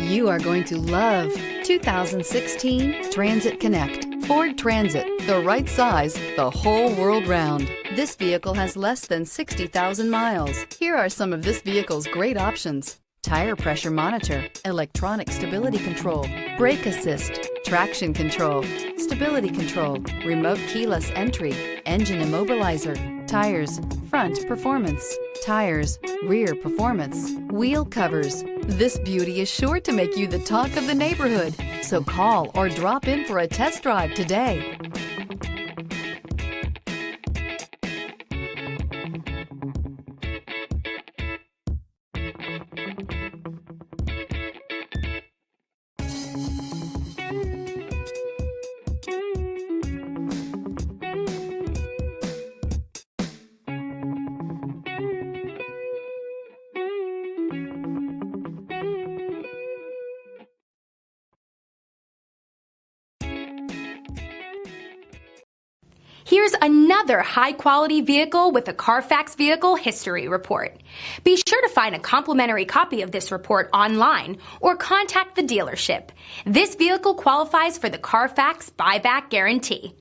You are going to love 2016 Transit Connect. Ford Transit, the right size, the whole world round. This vehicle has less than 60,000 miles. Here are some of this vehicle's great options: tire pressure monitor, electronic stability control, brake assist, traction control, stability control, remote keyless entry, engine immobilizer, tires, front performance, tires, rear performance, wheel covers. This beauty is sure to make you the talk of the neighborhood. So call or drop in for a test drive today. Here's another high-quality vehicle with a Carfax Vehicle History Report. Be sure to find a complimentary copy of this report online or contact the dealership. This vehicle qualifies for the Carfax Buyback Guarantee.